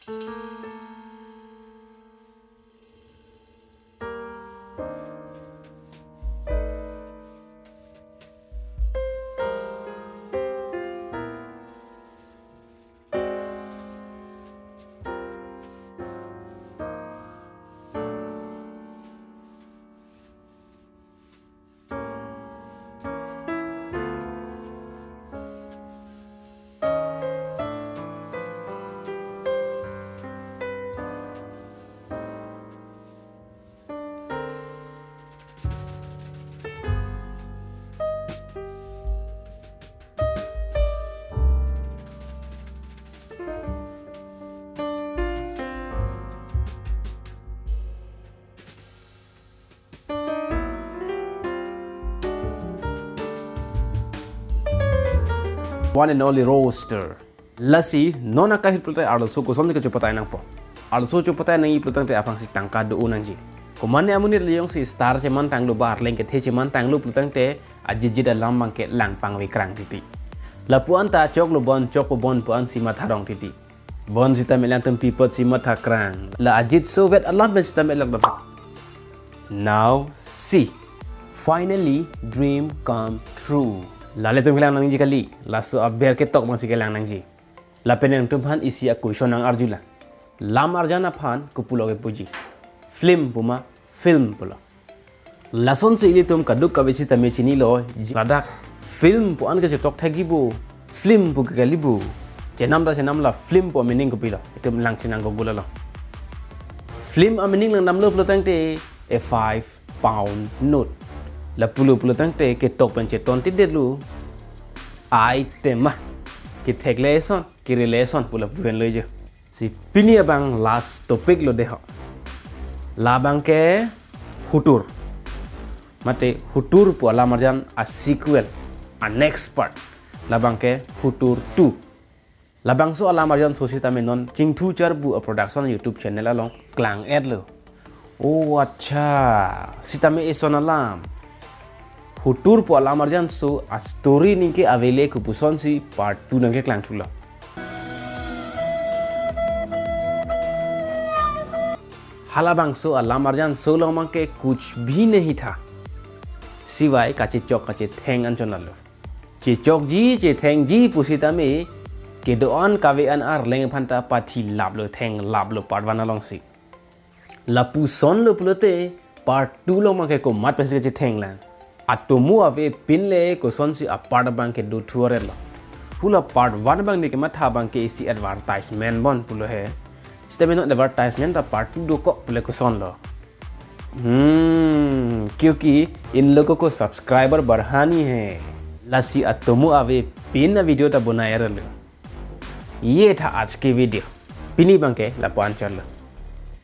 One and only roaster. Lasi nona kahit pultai arloso ko sonde ke chupatai nang po. Arloso chupatai nang i pultang te apang si tangka do unang ji. Komane amuni leyong si star ceman tang lu bar leng ke the ceman tang lu pultang te ajiji da lambang ke lang pang we krang titi. Lapuan ta chok lu bon chok po bon puan si matharong titi. Bon sita melang tempi pot si matha krang. La ajit soviet alam ben sita melang dapat. Now see. Finally dream come true. Lale tum kelang nang ji kali lasu aber ke tok bang si kelang nang ji la peneng tum phan isi aku shonang arjula lam arjana phan ku pulo ke puji film puma film pulo lason se ili tum kaduk ka besi tame chini lo ladak film pu an ke tok thagi bu film pu ke kali bu chenam la film pu meaning ku pilo itum lang chinang go gula lo film a meaning lang nam lo pulo tang te a 5 pound note la pulu tang te ke tok pen che ton ti det lu item ke thek lesson ke relation pula puren le je si pini abang last topic lo de ho la bang ke hutur mate hutur pu ala marjan a sequel a next part la bang ke hutur 2 la bang so ala marjan sosita menon chingthu char bu a production youtube channel along klang ad lo oh acha sitame eson alam Hutur po alam arjan so a story ningke avele ku puson si part 2 nangke klang thula halabang so alam arjan so lomang ke kuch bhi nahi tha siwai kache chok kache theng anchonal che chok ji che theng ji pusita me ke doan kavean ar leng phanta pathi lablo theng lablo part 1 along si la puson lo pulote part 2 lomang ke ko mat pese che theng lan Atomu ave pinle ko sonsi a part bang ke do thuare la hula part 1 bang ni ke matha bang ke isi advertisement bon pulo he steme no advertisement ta part 2 do ko pulo ko son lo क्योंकि इन लोगों को सब्सक्राइबर बढ़ानी है लसी अतोमु away pin video ता बनाया रहे ये था आज की वीडियो पिनी बंके लपान चल